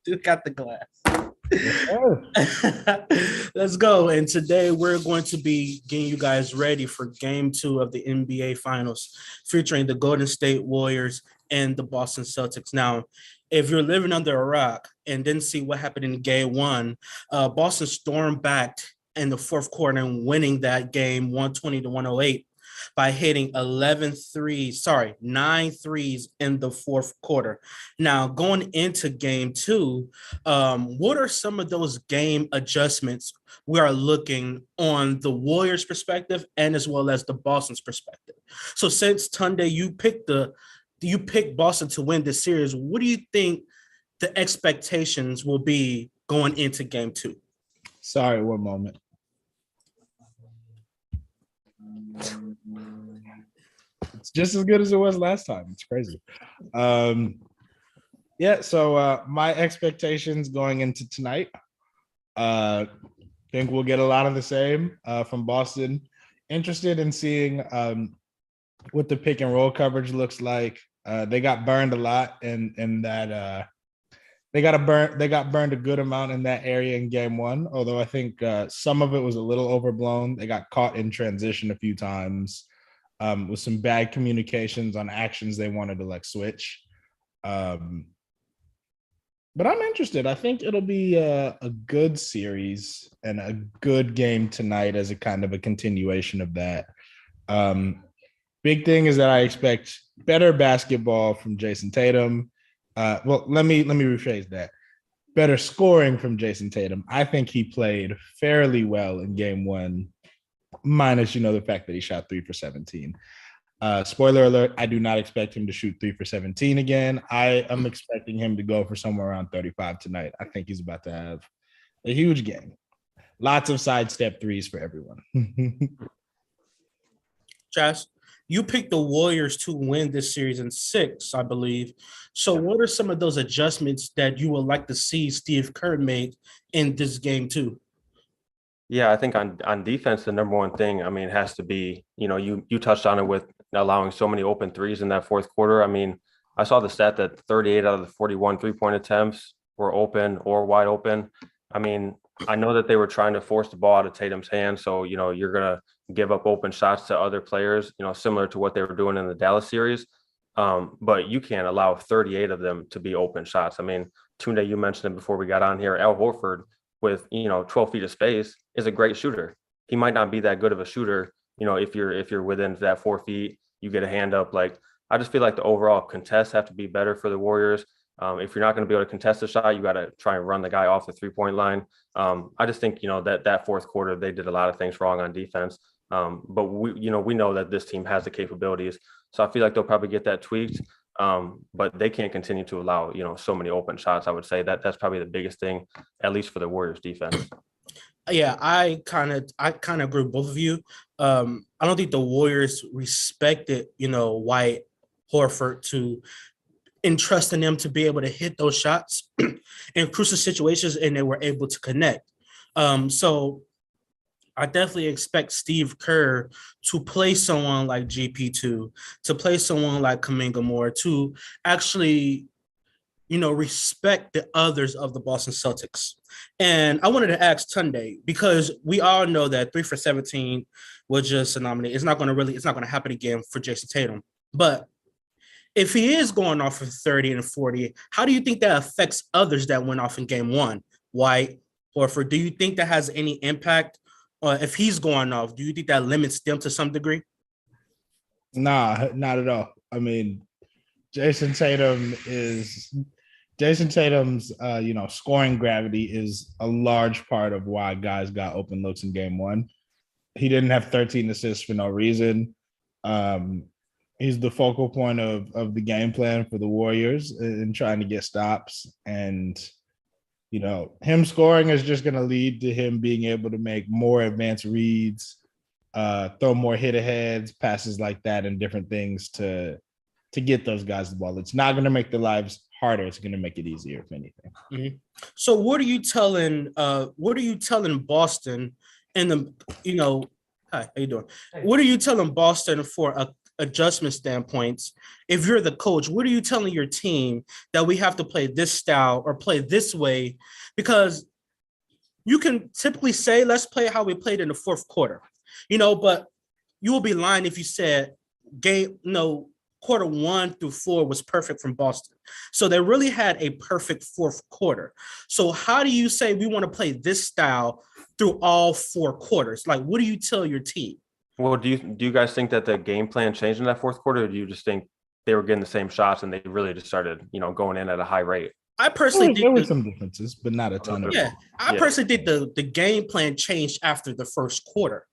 Dude got the glass. Yeah. Let's go. And today we're going to be getting you guys ready for game 2 of the NBA Finals, featuring the Golden State Warriors and the Boston Celtics. Now, if you're living under a rock and didn't see what happened in game 1, Boston stormed back in the fourth quarter and winning that game 120 to 108 by hitting 9 threes in the fourth quarter. Now, going into game 2, what are some of those game adjustments we are looking on the Warriors' perspective and as well as the Boston's perspective? So, since Tunde, you picked Boston to win this series, what do you think the expectations will be going into game 2? Sorry, one moment. It's just as good as it was last time. It's crazy. So my expectations going into tonight, think we'll get a lot of the same from Boston. Interested in seeing what the pick and roll coverage looks like. They got burned a lot in that they got burned a good amount in that area in game 1, although I think some of it was a little overblown. They got caught in transition a few times with some bad communications on actions they wanted to switch. But I'm interested. I think it'll be a good series and a good game tonight as a kind of a continuation of that. Big thing is that I expect better basketball from Jayson Tatum. Let me rephrase that. Better scoring from Jayson Tatum. I think he played fairly well in game 1, minus the fact that he shot 3 for 17. Spoiler alert, I do not expect him to shoot 3 for 17 again. I am expecting him to go for somewhere around 35 tonight. I think he's about to have a huge game. Lots of sidestep threes for everyone. Josh, you picked the Warriors to win this series in 6, I believe. So what are some of those adjustments that you would like to see Steve Kerr make in this game 2? Yeah, I think on defense, the number one thing, it has to be, you touched on it with allowing so many open threes in that fourth quarter. I saw the stat that 38 out of the 41 3-point attempts were open or wide open. I know that they were trying to force the ball out of Tatum's hands. So, you're going to give up open shots to other players, similar to what they were doing in the Dallas series. But you can't allow 38 of them to be open shots. Tunde, you mentioned it before we got on here. Al Horford, with 12 feet of space, is a great shooter. He might not be that good of a shooter, if you're within that 4 feet, you get a hand up. I just feel like the overall contests have to be better for the Warriors. If you're not going to be able to contest a shot, you got to try and run the guy off the 3-point line. I just think that fourth quarter they did a lot of things wrong on defense. But we know that this team has the capabilities, so I feel like they'll probably get that tweaked. But they can't continue to allow so many open shots. I would say that's probably the biggest thing, at least for the Warriors defense. Yeah, I kind of agree with both of you. I don't think the Warriors respected White, Horford to entrust in them to be able to hit those shots in crucial situations, and they were able to connect. So I definitely expect Steve Kerr to play someone like GP2, to play someone like Kuminga Moore, to actually, respect the others of the Boston Celtics. And I wanted to ask Tunde, because we all know that 3 for 17 was just phenomenal. It's not going to happen again for Jayson Tatum. But if he is going off for 30 and 40, how do you think that affects others that went off in game 1? White, Horford, do you think that has any impact? If he's going off, do you think that limits them to some degree? Nah, not at all. Jayson Tatum's scoring gravity is a large part of why guys got open looks in game 1. He didn't have 13 assists for no reason. He's the focal point of the game plan for the Warriors in trying to get stops. And him scoring is just going to lead to him being able to make more advanced reads, throw more hit-aheads, passes like that, and different things to get those guys the ball. It's not going to make their lives harder. It's going to make it easier, if anything. Mm-hmm. So what are you telling Boston and hi, how you doing? Hey. What are you telling Boston for adjustment standpoints, if you're the coach, what are you telling your team that we have to play this style or play this way? Because you can typically say, let's play how we played in the fourth quarter, but you will be lying if you said quarter 1 through 4 was perfect from Boston. So they really had a perfect fourth quarter. So how do you say we want to play this style through all 4 quarters? Like, what do you tell your team? Well, do you guys think that the game plan changed in that fourth quarter, or do you just think they were getting the same shots and they really just started, going in at a high rate? I personally there were some differences, but not a ton of them. I personally think the game plan changed after the first quarter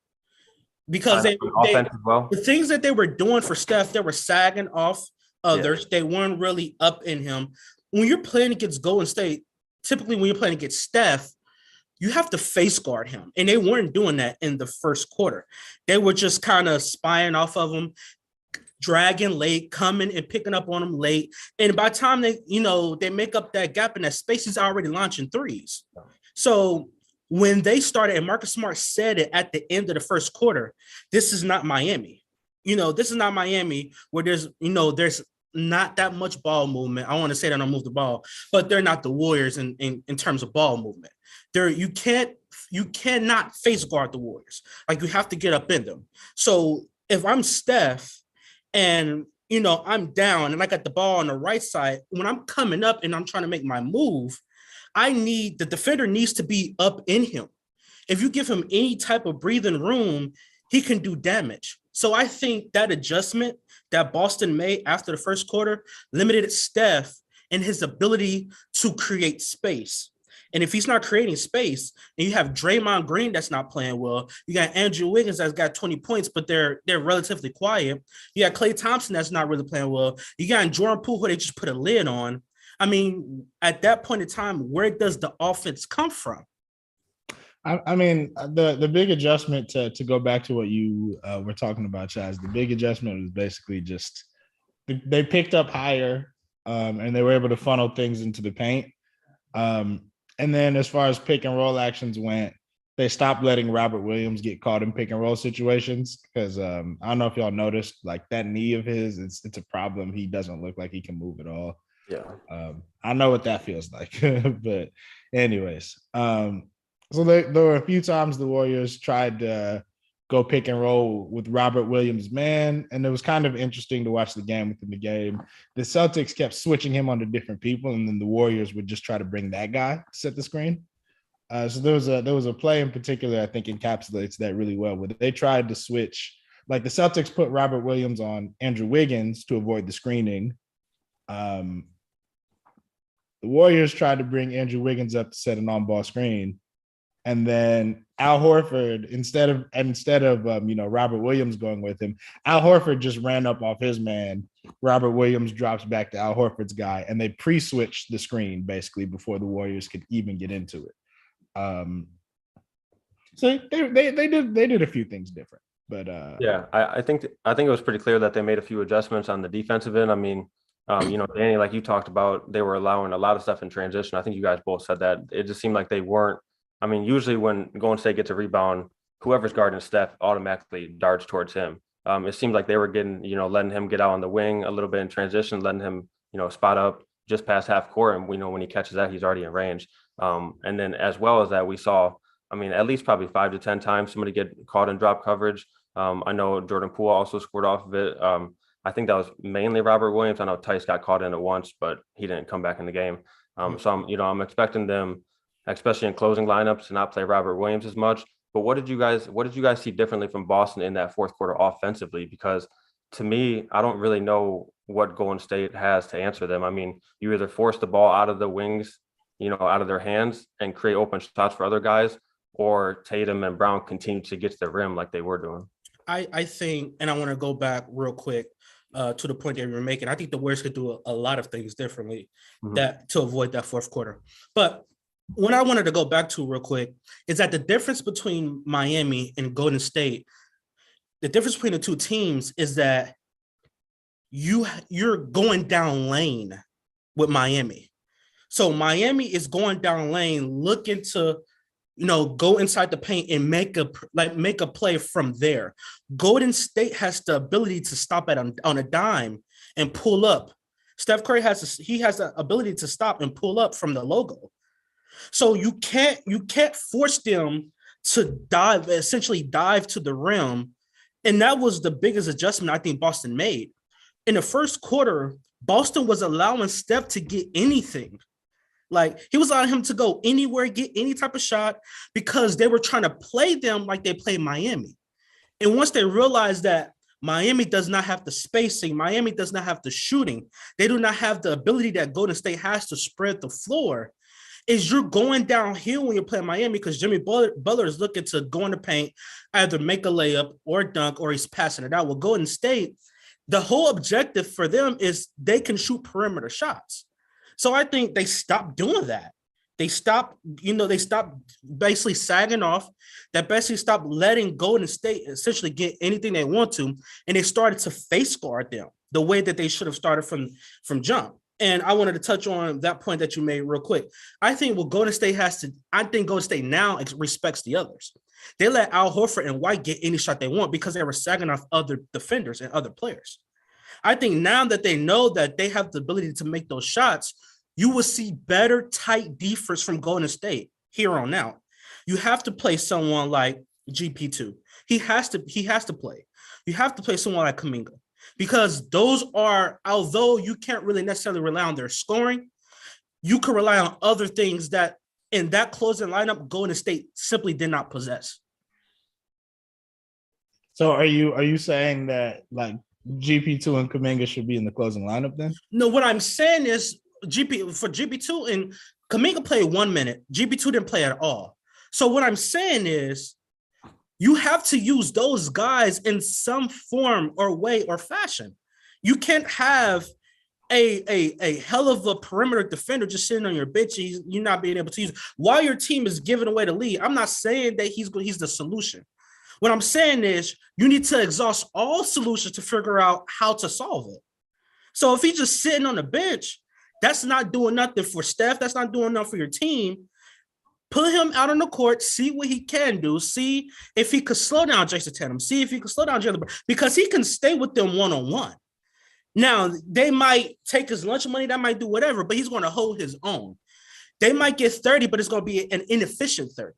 because the things that they were doing for Steph, they were sagging off others. They weren't really up in him. When you're playing against Golden State, typically when you're playing against Steph, you have to face guard him. And they weren't doing that in the first quarter. They were just kind of spying off of him, dragging late, coming and picking up on him late. And by the time they make up that gap in that space, he's already launching threes. So when they started, and Marcus Smart said it at the end of the first quarter, this is not Miami. This is not Miami where there's not that much ball movement. I want to say they don't move the ball, but they're not the Warriors in terms of ball movement. You cannot face guard the Warriors. Like, you have to get up in them. So if I'm Steph and I'm down and I got the ball on the right side, when I'm coming up and I'm trying to make my move, the defender needs to be up in him. If you give him any type of breathing room, he can do damage. So I think that adjustment that Boston made after the first quarter limited Steph in his ability to create space. And if he's not creating space, and you have Draymond Green that's not playing well, you got Andrew Wiggins that's got 20 points, but they're relatively quiet. You got Klay Thompson that's not really playing well. You got Jordan Poole who they just put a lid on. I mean, at that point in time, where does the offense come from? I mean, the big adjustment to go back to what you were talking about, Chaz, the big adjustment was basically just they picked up higher and they were able to funnel things into the paint. And then as far as pick and roll actions went, they stopped letting Robert Williams get caught in pick and roll situations because I don't know if y'all noticed, like, that knee of his, it's a problem. He doesn't look like he can move at all. Yeah. I know what that feels like. But anyways, so there were a few times the Warriors tried to go pick and roll with Robert Williams' man, and it was kind of interesting to watch the game within the game. The Celtics kept switching him onto different people, and then the Warriors would just try to bring that guy to set the screen. So there was a play in particular I think encapsulates that really well, where they tried to switch. Like, the Celtics put Robert Williams on Andrew Wiggins to avoid the screening. The Warriors tried to bring Andrew Wiggins up to set an on-ball screen. And then Al Horford, instead of Robert Williams going with him, Al Horford just ran up off his man. Robert Williams drops back to Al Horford's guy, and they pre-switched the screen basically before the Warriors could even get into it. So they did a few things different, but I think it was pretty clear that they made a few adjustments on the defensive end. I mean, Danny, like you talked about, they were allowing a lot of stuff in transition. I think you guys both said that. It just seemed like they weren't. I mean, usually when Golden State gets a rebound, whoever's guarding Steph automatically darts towards him. It seemed like they were getting, letting him get out on the wing a little bit in transition, letting him, spot up just past half court. And we know when he catches that, he's already in range. And then as well as that, we saw, I mean, at least probably 5 to 10 times somebody get caught in drop coverage. I know Jordan Poole also scored off of it. I think that was mainly Robert Williams. I know Tice got caught in it once, but he didn't come back in the game. So I'm expecting them, especially in closing lineups, to not play Robert Williams as much. But what did you guys see differently from Boston in that fourth quarter offensively? Because to me, I don't really know what Golden State has to answer them. I mean, you either force the ball out of the wings, out of their hands and create open shots for other guys, or Tatum and Brown continue to get to the rim like they were doing. I think, and I want to go back real quick to the point that you were making. I think the Warriors could do a lot of things differently to avoid that fourth quarter. But what I wanted to go back to real quick is that the difference between Miami and Golden State, the difference between the two teams is that you're going down lane with Miami. So Miami is going down lane looking to go inside the paint and make a play from there. Golden State has the ability to stop on a dime and pull up. Steph Curry has the ability to stop and pull up from the logo. So you can't force them to essentially dive to the rim. And that was the biggest adjustment I think Boston made. In the first quarter, Boston was allowing Steph to get anything. Like, he was allowing him to go anywhere, get any type of shot, because they were trying to play them like they played Miami. And once they realized that Miami does not have the spacing, Miami does not have the shooting, they do not have the ability that Golden State has to spread the floor, is you're going downhill when you're playing Miami, because Jimmy Butler is looking to go in the paint, either make a layup or dunk, or he's passing it out. With Golden State, the whole objective for them is they can shoot perimeter shots. So I think they stopped doing that. They stopped basically sagging off. That basically stopped letting Golden State essentially get anything they want to, and they started to face guard them the way that they should have started from jump. And I wanted to touch on that point that you made real quick. I think Golden State now respects the others. They let Al Horford and White get any shot they want because they were sagging off other defenders and other players. I think now that they know that they have the ability to make those shots, you will see better tight defense from Golden State here on out. You have to play someone like GP2. He has to play. You have to play someone like Kuminga, because those are, although you can't really necessarily rely on their scoring, you can rely on other things that in that closing lineup, Golden State simply did not possess. So are you saying that like GP2 and Kuminga should be in the closing lineup then? No, what I'm saying is GP2 and Kuminga played 1 minute. GP2 didn't play at all. So what I'm saying is you have to use those guys in some form or way or fashion. You can't have a hell of a perimeter defender just sitting on your bench. You're not being able to use while your team is giving away the lead. I'm not saying that he's the solution. What I'm saying is you need to exhaust all solutions to figure out how to solve it. So if he's just sitting on the bench, that's not doing nothing for Steph. That's not doing nothing for your team. Put him out on the court, see what he can do, see if he could slow down Jayson Tatum, see if he could slow down Jalen, because he can stay with them one-on-one. Now, they might take his lunch money, that might do whatever, but he's going to hold his own. They might get 30, but it's going to be an inefficient 30.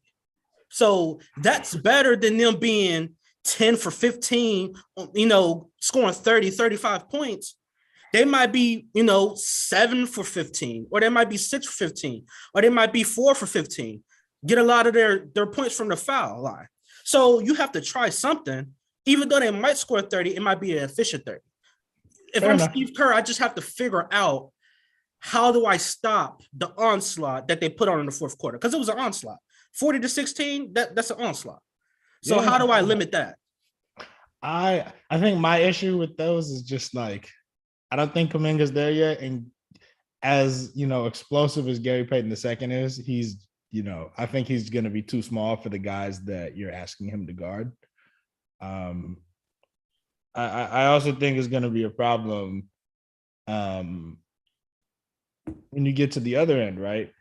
So that's better than them being 10 for 15, scoring 30, 35 points. They might be, 7 for 15, or they might be 6 for 15, or they might be 4 for 15. Get a lot of their points from the foul line. So you have to try something. Even though they might score 30, it might be an efficient 30. If I'm Steve Kerr, I just have to figure out, how do I stop the onslaught that they put on in the fourth quarter? Because it was an onslaught. 40-16, that's an onslaught. So how do I limit that? I think my issue with those is just like, I don't think Kuminga's there yet. And as, explosive as Gary Payton II is, he's, I think he's going to be too small for the guys that you're asking him to guard. I also think it's going to be a problem when you get to the other end, right?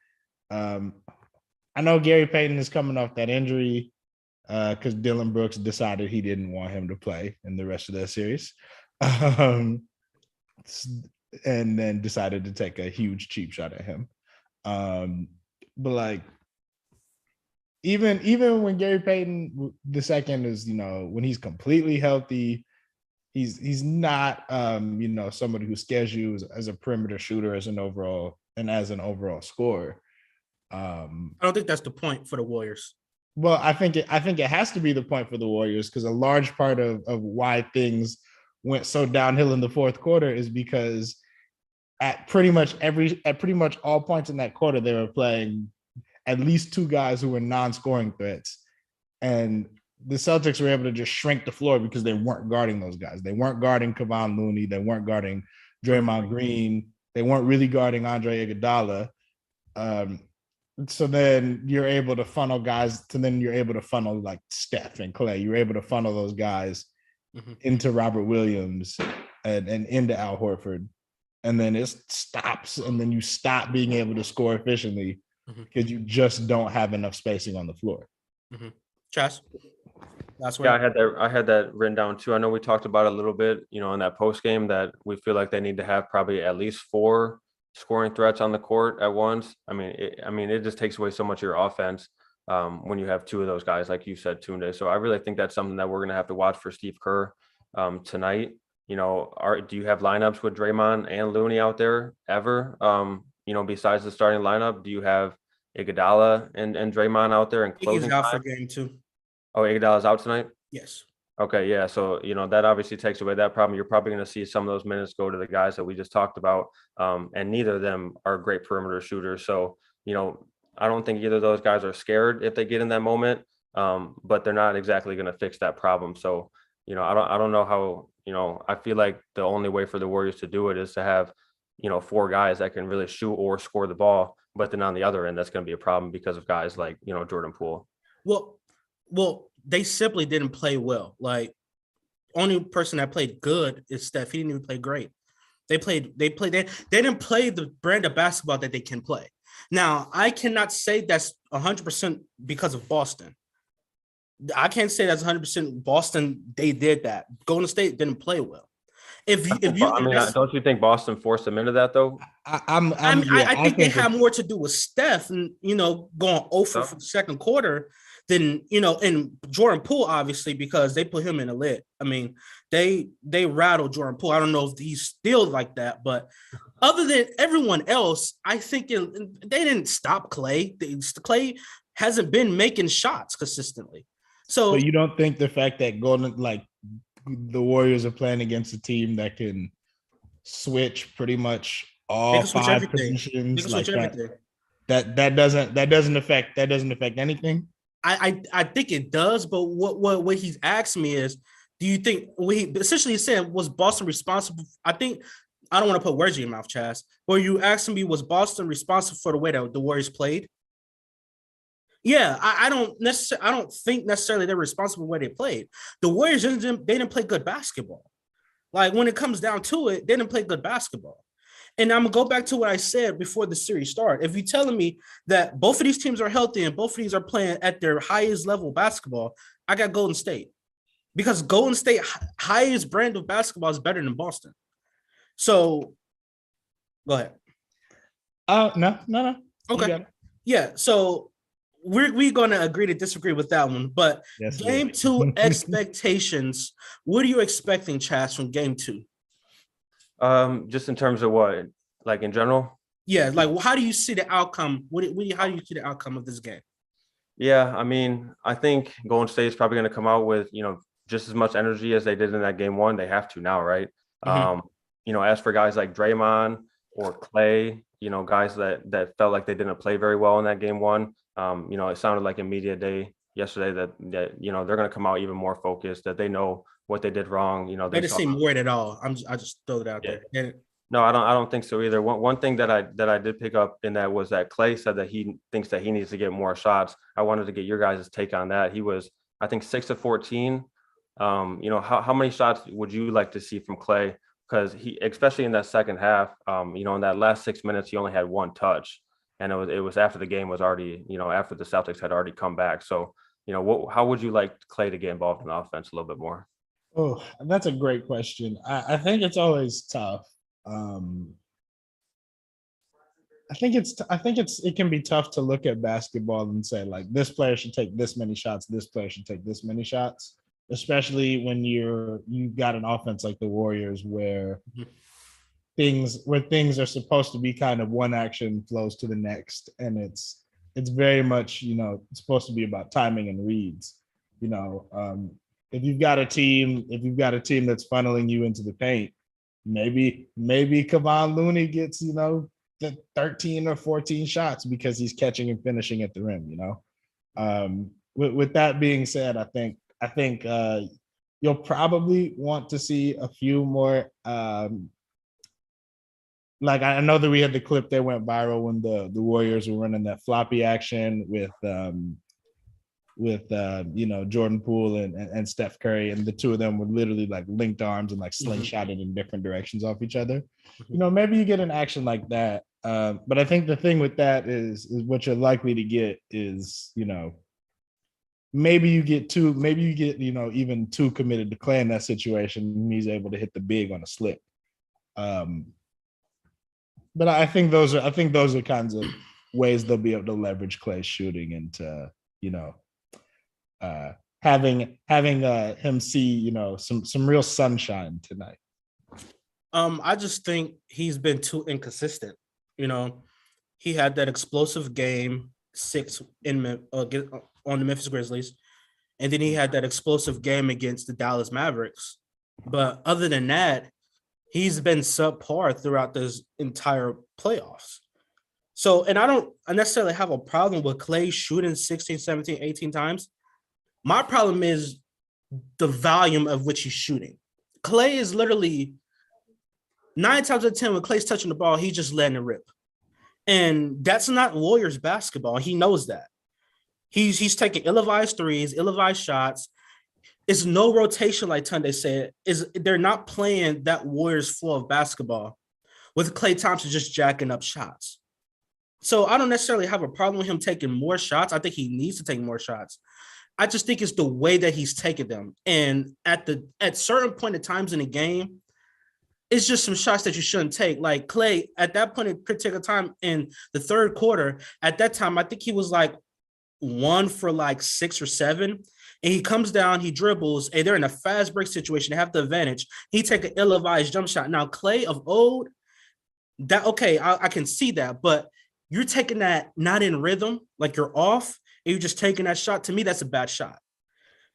I know Gary Payton is coming off that injury because Dylan Brooks decided he didn't want him to play in the rest of that series. And then decided to take a huge cheap shot at him. But like, even when Gary Payton II is, when he's completely healthy, he's not, somebody who scares you as a perimeter shooter, as an overall scorer. I don't think that's the point for the Warriors. Well, I think it has to be the point for the Warriors, because a large part of why things went so downhill in the fourth quarter is because at pretty much all points in that quarter, they were playing at least two guys who were non-scoring threats. And the Celtics were able to just shrink the floor because they weren't guarding those guys. They weren't guarding Kevon Looney. They weren't guarding Draymond Green. They weren't really guarding Andre Iguodala. So then you're able to funnel guys, you're able to funnel like Steph and Klay. You're able to funnel those guys into Robert Williams and into Al Horford. And then it stops, and then you stop being able to score efficiently because you just don't have enough spacing on the floor. Chas, that's Yeah, where I had that written down too. I know we talked about it a little bit, in that post game that we feel like they need to have probably at least 4 scoring threats on the court at once. I mean, it just takes away so much of your offense when you have 2 of those guys, like you said, Tunde. So I really think that's something that we're going to have to watch for Steve Kerr tonight. Do you have lineups with Draymond and Looney out there ever? Besides the starting lineup, do you have Iguodala and Draymond out there in closing Iggy's out time? for game 2. Oh, Iguodala's out tonight? Yes. Okay, yeah. So, that obviously takes away that problem. You're probably going to see some of those minutes go to the guys that we just talked about. And neither of them are great perimeter shooters. So, I don't think either of those guys are scared if they get in that moment. But they're not exactly going to fix that problem. So, I don't know how, I feel like the only way for the Warriors to do it is to have, 4 guys that can really shoot or score the ball. But then on the other end, that's going to be a problem because of guys like, Jordan Poole. Well, they simply didn't play well. Like, only person that played good is Steph. He didn't even play great. They didn't play the brand of basketball that they can play. Now, I cannot say that's 100% because of Boston. I can't say that's 100% Boston. They did that. Golden State didn't play well. Don't you think Boston forced them into that though? I think it had more to do with Steph and going over for the second quarter than and Jordan Poole, obviously, because they put him in a lid. I mean, they rattled Jordan Poole. I don't know if he's still like that, but other than everyone else, I think they didn't stop Klay. Klay hasn't been making shots consistently. So, but you don't think the fact that the Warriors are playing against a team that can switch pretty much all 5 positions like that doesn't affect anything? I think it does, but what he's asked me is, do you think he essentially said, was Boston responsible? I think, I don't want to put words in your mouth, Chaz, but you asking me, was Boston responsible for the way that the Warriors played? Yeah, I don't think necessarily they're responsible for the way they played. The Warriors didn't play good basketball. Like, when it comes down to it, they didn't play good basketball. And I'm going to go back to what I said before the series started. If you're telling me that both of these teams are healthy and both of these are playing at their highest level basketball, I got Golden State. Because Golden State highest brand of basketball is better than Boston. So, go ahead. No. Okay. Yeah, so we're going to agree to disagree with that one. But yes, game 2 expectations, what are you expecting, Chaz, from game 2? Just in terms of what, like in general? Yeah, like, how do you see the outcome? How do you see the outcome of this game? Yeah, I mean, I think Golden State is probably going to come out with, just as much energy as they did in that game 1. They have to now, right? As for guys like Draymond or Klay, guys that felt like they didn't play very well in that game 1. It sounded like in media day yesterday that they're going to come out even more focused, that they know what they did wrong. They didn't seem worried at all. I just throw it out there. Yeah. No, I don't think so either. One thing that I did pick up in that was that Klay said that he thinks that he needs to get more shots. I wanted to get your guys' take on that. He was, I think, 6 of 14. How many shots would you like to see from Klay? Because he, especially in that second half, in that last 6 minutes, he only had 1 touch, and it was after the game was already, after the Celtics had already come back. So, how would you like Klay to get involved in offense a little bit more? Oh, that's a great question. I think it's always tough. I think it can be tough to look at basketball and say, like, this player should take this many shots, this player should take this many shots, especially when you've got an offense like the Warriors where things are supposed to be kind of one action flows to the next, and it's very much, it's supposed to be about timing and reads. If you've got a team that's funneling you into the paint, maybe Kevon Looney gets, the 13 or 14 shots because he's catching and finishing at the rim, With that being said, I think you'll probably want to see a few more, like, I know that we had the clip that went viral when the Warriors were running that floppy action with Jordan Poole and Steph Curry, and the two of them were literally like linked arms and like slingshotted in different directions off each other. Maybe you get an action like that. But I think the thing with that is what you're likely to get is, maybe you get even too committed to Klay in that situation, and he's able to hit the big on a slip. But I think those are kinds of ways they'll be able to leverage Klay's shooting into, having him see, some real sunshine tonight. I just think he's been too inconsistent. He had that explosive game 6 on the Memphis Grizzlies, and then he had that explosive game against the Dallas Mavericks. But other than that, he's been subpar throughout this entire playoffs. So, and I don't necessarily have a problem with Klay shooting 16, 17, 18 times. My problem is the volume of which he's shooting. Klay is literally 9 times out of 10 when Klay's touching the ball, he's just letting it rip. And that's not Warriors basketball. He knows that. He's taking ill-advised threes, ill-advised shots. It's no rotation, like Tunde said. They're not playing that Warriors flow of basketball with Klay Thompson just jacking up shots. So I don't necessarily have a problem with him taking more shots. I think he needs to take more shots. I just think it's the way that he's taking them. And at certain point in times in the game, it's just some shots that you shouldn't take. Like Klay, at that point in particular time in the third quarter, at that time, I think he was like 1 for like 6 or 7. And he comes down, he dribbles, and they're in a fast break situation. They have the advantage. He take an ill-advised jump shot. Now, Klay of old, I can see that, but you're taking that not in rhythm, like you're off, and you're just taking that shot. To me, that's a bad shot.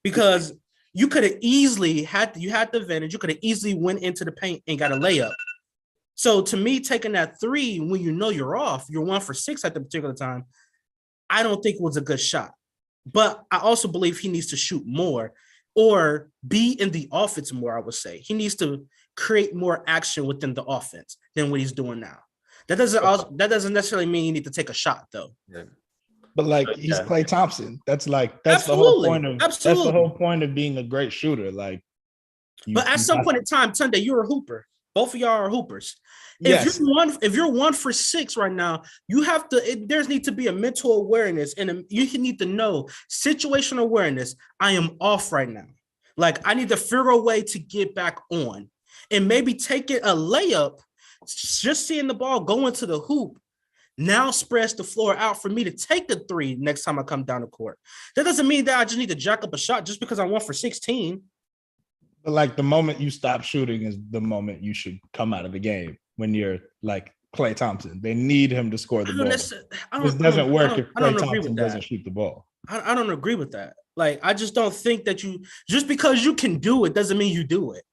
Because you could have easily had the advantage. You could have easily went into the paint and got a layup. So to me, taking that 3 when you're off, you're 1 for 6 at the particular time, I don't think it was a good shot. But I also believe he needs to shoot more or be in the offense more, I would say. He needs to create more action within the offense than what he's doing now. That doesn't necessarily mean you need to take a shot, though. Yeah. But like he's Klay Thompson. That's Absolutely. the whole point of Absolutely. That's the whole point of being a great shooter. Like, but at some point in time, Tunde, you're a hooper. Both of y'all are hoopers. Yes. If you're 1 for 6 right now, there's need to be a mental awareness, and you need to know situational awareness. I am off right now. Like I need to figure a way to get back on, and maybe take it a layup. Just seeing the ball go into the hoop now spreads the floor out for me to take the 3 next time I come down the court. That doesn't mean that I just need to jack up a shot just because I'm 1 for 16. But like the moment you stop shooting is the moment you should come out of the game when you're like Klay Thompson. They need him to score the ball. This doesn't work if Klay Thompson doesn't shoot the ball. I don't agree with that. Like, I just don't think that just because you can do it doesn't mean you do it.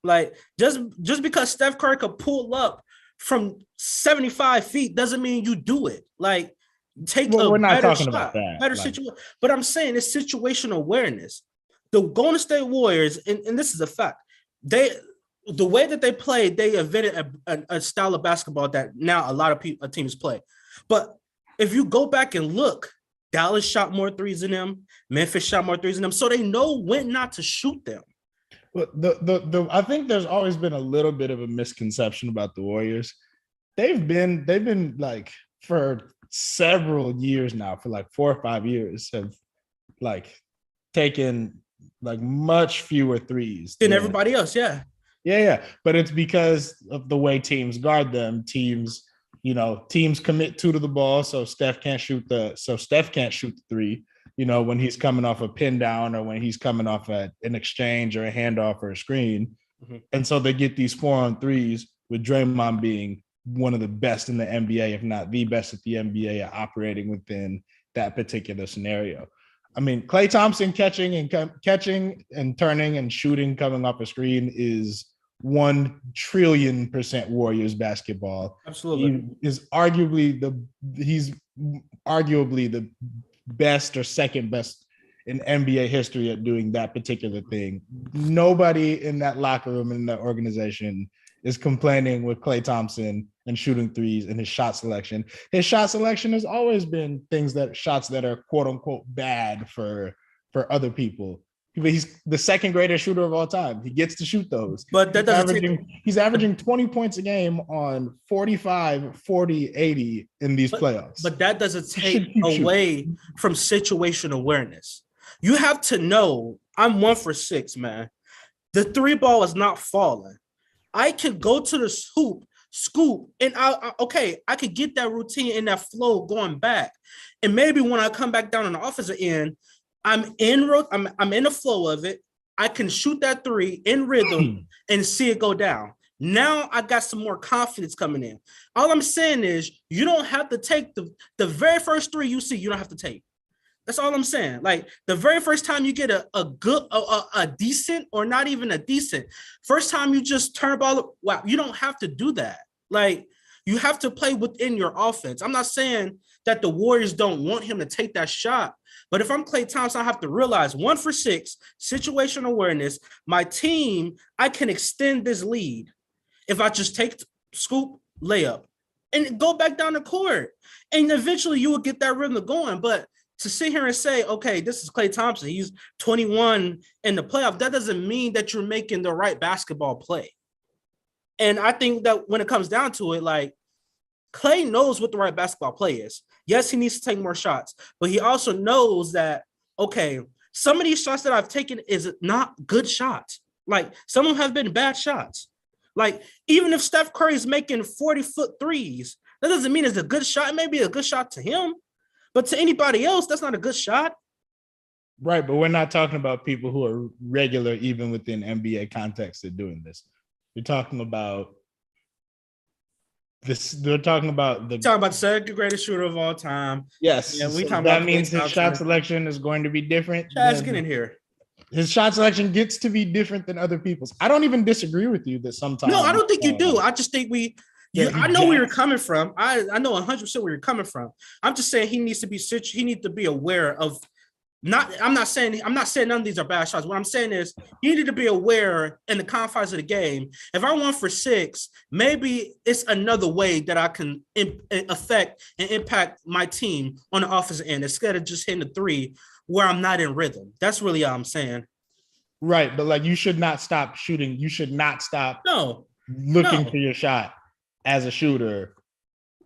Like, just because Steph Curry could pull up from 75 feet doesn't mean you do it. Like, we're not talking about that. Better situation. But I'm saying it's situational awareness. The Golden State Warriors, and this is a fact, the way that they played, they invented a style of basketball that now a lot of teams play. But if you go back and look, Dallas shot more threes than them. Memphis shot more threes than them. So they know when not to shoot them. Well, I think there's always been a little bit of a misconception about the Warriors. They've been like for several years now, for like 4 or 5 years, have like taken like much fewer threes than everybody else. Yeah. But it's because of the way teams guard them. Teams commit 2 to the ball, so Steph can't shoot the 3, when he's coming off a pin down or when he's coming off an exchange or a handoff or a screen. Mm-hmm. And so they get these 4-on-3s with Draymond being one of the best in the NBA, if not the best at the NBA, at operating within that particular scenario. I mean, Klay Thompson catching and turning and shooting coming off a screen is 1,000,000,000% Warriors basketball. Absolutely. He's arguably the best or second best in NBA history at doing that particular thing. Nobody in that locker room, in that organization, is complaining with Klay Thompson and shooting threes and his shot selection. His shot selection has always been shots that are quote unquote bad for for other people. He's the second greatest shooter of all time. He gets to shoot those. But that doesn't he's averaging 20 points a game on 45, 40, 80 in these playoffs. But that doesn't take away from situation awareness. You have to know I'm 1 for 6, man. The 3 ball is not falling. I can go to the hoop, scoop, and I could get that routine and that flow going back. And maybe when I come back down on the offensive end, I'm in the flow of it. I can shoot that 3 in rhythm and see it go down. Now I got some more confidence coming in. All I'm saying is you don't have to take the very first 3 you see, you don't have to take. That's all I'm saying. Like the very first time you get a decent or not even a decent, first time you just turn the ball, wow, you don't have to do that. Like you have to play within your offense. I'm not saying that the Warriors don't want him to take that shot. But if I'm Klay Thompson, I have to realize 1 for 6, situational awareness. My team, I can extend this lead if I just take scoop, layup, and go back down the court. And eventually you will get that rhythm going. But to sit here and say, okay, this is Klay Thompson, he's 21 in the playoff, that doesn't mean that you're making the right basketball play. And I think that when it comes down to it, like, Klay knows what the right basketball play is. Yes, he needs to take more shots, but he also knows that, okay, some of these shots that I've taken is not good shots. Like, some of them have been bad shots. Like, even if Steph Curry is making 40-foot threes, that doesn't mean it's a good shot. It may be a good shot to him, but to anybody else, that's not a good shot. Right, but we're not talking about people who are regular, even within NBA context, of doing this. We're talking about this. They're talking about the second greatest shooter of all time. Yes, yeah, we so talking that about means his shot selection is going to be different. Chaz, get in here. His shot selection gets to be different than other people's. I don't even disagree with you that sometimes. No, I don't think you do. I just think I know where you're coming from. I know 100% where you're coming from. I'm just saying he needs to be aware of. I'm not saying none of these are bad shots. What I'm saying is you need to be aware in the confines of the game. If I 1 for 6, maybe it's another way that I can affect and impact my team on the offensive end instead of just hitting the 3 where I'm not in rhythm. That's really all I'm saying. Right, but like you should not stop shooting. You should not stop looking for your shot as a shooter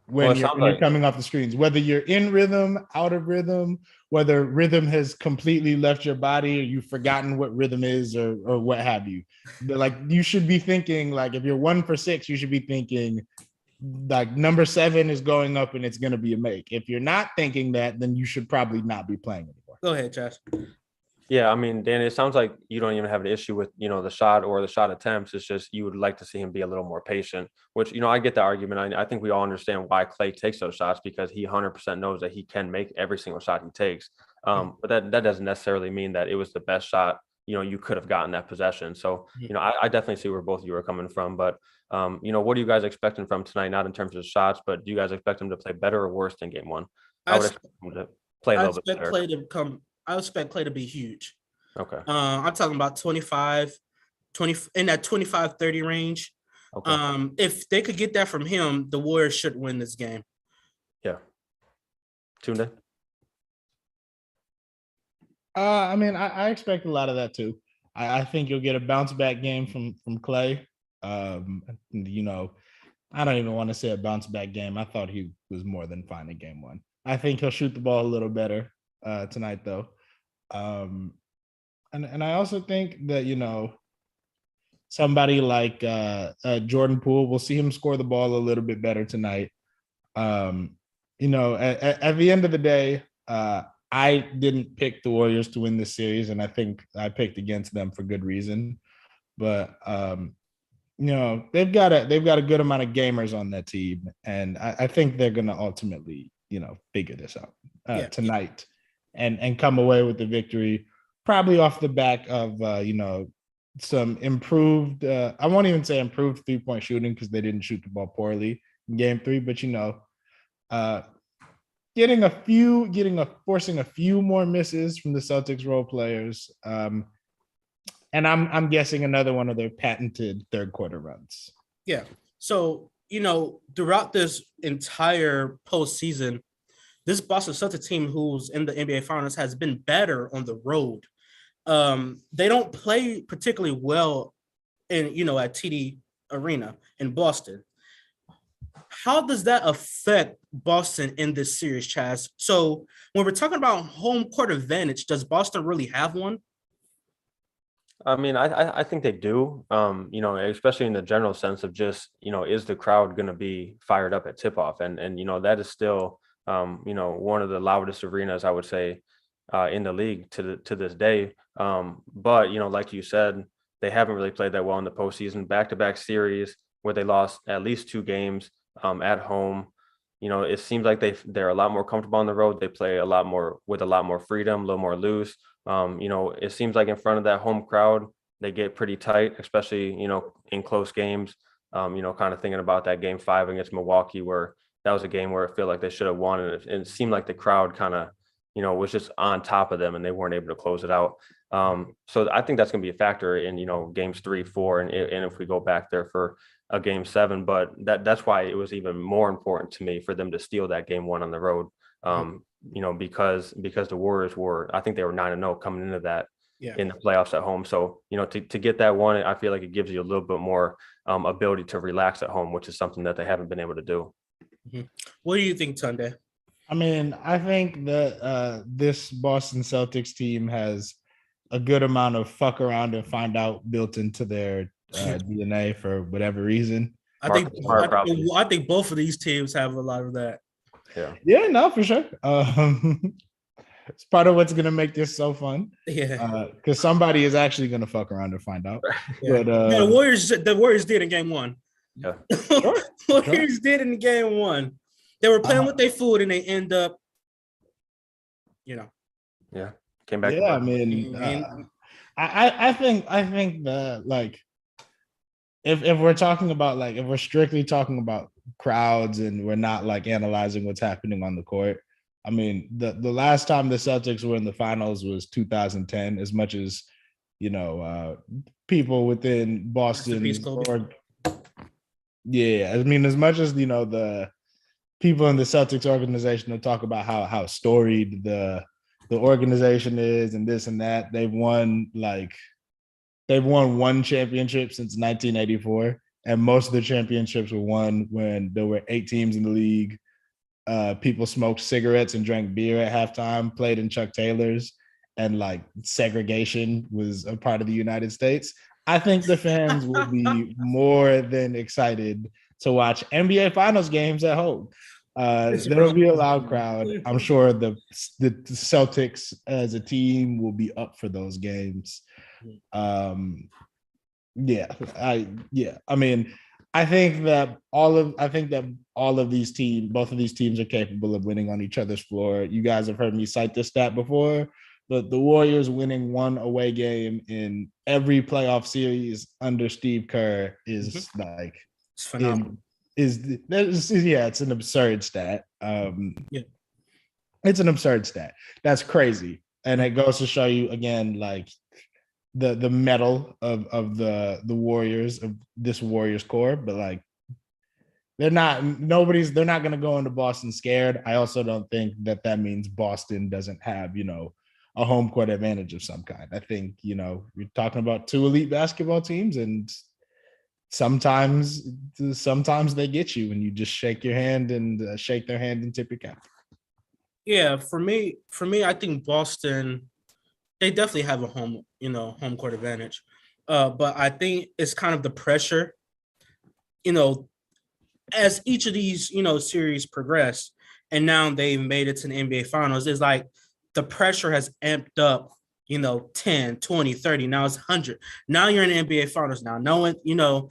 when you're coming off the screens, whether you're in rhythm, out of rhythm, whether rhythm has completely left your body or you've forgotten what rhythm is or what have you. But like you should be thinking, like if you're 1 for 6, you should be thinking like number 7 is going up and it's going to be a make. If you're not thinking that, then you should probably not be playing anymore. Go ahead, Josh. Yeah, I mean, Danny, it sounds like you don't even have an issue with, the shot or the shot attempts. It's just you would like to see him be a little more patient, which, I get the argument. I think we all understand why Klay takes those shots because he 100% knows that he can make every single shot he takes. But that doesn't necessarily mean that it was the best shot, you could have gotten that possession. So, I definitely see where both of you are coming from. But, what are you guys expecting from tonight? Not in terms of shots, but do you guys expect him to play better or worse than game 1? I would expect him to play a little bit better. I expect Klay to be huge. Okay. I'm talking about 25, 20 in that 25-30 range. Okay. If they could get that from him, the Warriors should win this game. Yeah. Tunde? I mean, I expect a lot of that too. I think you'll get a bounce back game from Klay. I don't even want to say a bounce back game. I thought he was more than fine in game 1. I think he'll shoot the ball a little better tonight though. And I also think that, somebody like Jordan Poole, we'll see him score the ball a little bit better tonight. At the end of the day, I didn't pick the Warriors to win this series, and I think I picked against them for good reason. But they've got a good amount of gamers on that team, and I think they're going to ultimately, figure this out tonight and come away with the victory, probably off the back of some improved. I won't even say improved 3-point shooting because they didn't shoot the ball poorly in game 3, but forcing a few more misses from the Celtics role players. And I'm guessing another one of their patented third quarter runs. Yeah. So, throughout this entire postseason, this Boston Celtics team, who's in the NBA Finals, has been better on the road. They don't play particularly well at TD Arena in Boston. How does that affect Boston in this series, Chaz? So when we're talking about home court advantage, does Boston really have one? I mean, I think they do, especially in the general sense of just, is the crowd going to be fired up at tip off? And, that is still, one of the loudest arenas, I would say, in the league to this day. But, like you said, they haven't really played that well in the postseason, back-to-back series where they lost at least 2 games at home. It seems like they're a lot more comfortable on the road. They play a lot more with a lot more freedom, a little more loose. It seems like in front of that home crowd, they get pretty tight, especially, in close games. Kind of thinking about that game 5 against Milwaukee, where that was a game where I feel like they should have won. And it seemed like the crowd kind of, was just on top of them and they weren't able to close it out. So I think that's going to be a factor in, games 3, 4, and if we go back there for a game 7, but that's why it was even more important to me for them to steal that game 1 on the road. Because the Warriors I think they were 9-0 coming into that in the playoffs at home. So, to get that one, I feel like it gives you a little bit more ability to relax at home, which is something that they haven't been able to do. Mm-hmm. What do you think, Tunde? I mean, I think that this Boston Celtics team has a good amount of fuck around and find out built into their DNA for whatever reason. I think both of these teams have a lot of that. Yeah, no, for sure. It's part of what's gonna make this so fun. Yeah, because somebody is actually gonna fuck around and find out. Yeah. But the Warriors did in game 1. Yeah, Warriors did in game 1. They were playing with their food and they end up, came back. Yeah, I mean, I think that, like, if we're talking about, like, if we're strictly talking about crowds and we're not like analyzing what's happening on the court, I mean, the last time the Celtics were in the finals was 2010. As much as people within Boston, I mean, as much as the people in the Celtics organization will talk about how storied the organization is and this and that, they've won 1 championship since 1984. And most of the championships were won when there were 8 teams in the league. People smoked cigarettes and drank beer at halftime, played in Chuck Taylors, and like segregation was a part of the United States. I think the fans will be more than excited to watch NBA Finals games at home. There will be a loud crowd. I'm sure the Celtics as a team will be up for those games. I mean, I think that all of these teams, both of these teams are capable of winning on each other's floor. You guys have heard me cite this stat before, but the Warriors winning 1 away game in every playoff series under Steve Kerr is like, it's phenomenal. It's an absurd stat. It's an absurd stat. That's crazy. And it goes to show you again, like, the mettle of the Warriors, of this Warriors core. But like, they're not going to go into Boston scared. I also don't think that means Boston doesn't have, a home court advantage of some kind. I think, you're talking about 2 elite basketball teams, and sometimes they get you and you just shake your hand and shake their hand and tip your cap. Yeah, for me, I think Boston, they definitely have a home court advantage. But I think it's kind of the pressure, as each of these, series progress, and now they've made it to the NBA Finals, is like the pressure has amped up, 10, 20, 30. Now it's 100. Now you're in the NBA Finals now. Knowing, now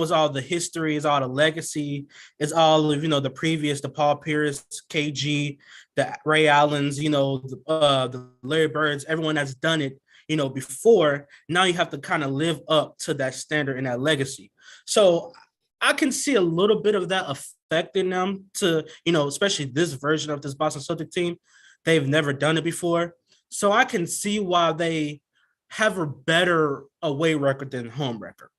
it's all the history, it's all the legacy, it's all of, the previous, the Paul Pierce, KG, the Ray Allens, the Larry Birds, everyone that's done it, before. Now you have to kind of live up to that standard and that legacy. So I can see a little bit of that affecting them to, especially this version of this Boston Celtics team. They've never done it before. So I can see why they have a better away record than home record.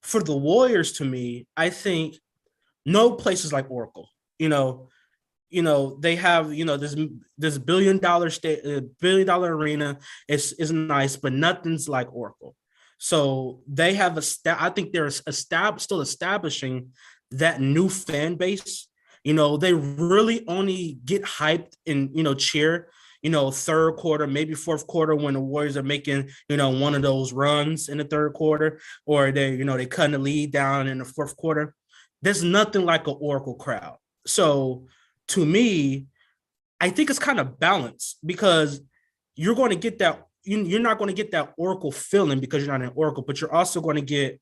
For the Warriors, to me, I think no place is like Oracle. they have, this $1 billion arena is nice, but nothing's like Oracle. So they have I think they're still establishing that new fan base. They really only get hyped and, cheer, third quarter, maybe fourth quarter when the Warriors are making, one of those runs in the third quarter, or they cutting the lead down in the fourth quarter. There's nothing like an Oracle crowd. So to me, I think it's kind of balanced, because you're going to get that. You're not going to get that Oracle feeling because you're not in Oracle, but you're also going to get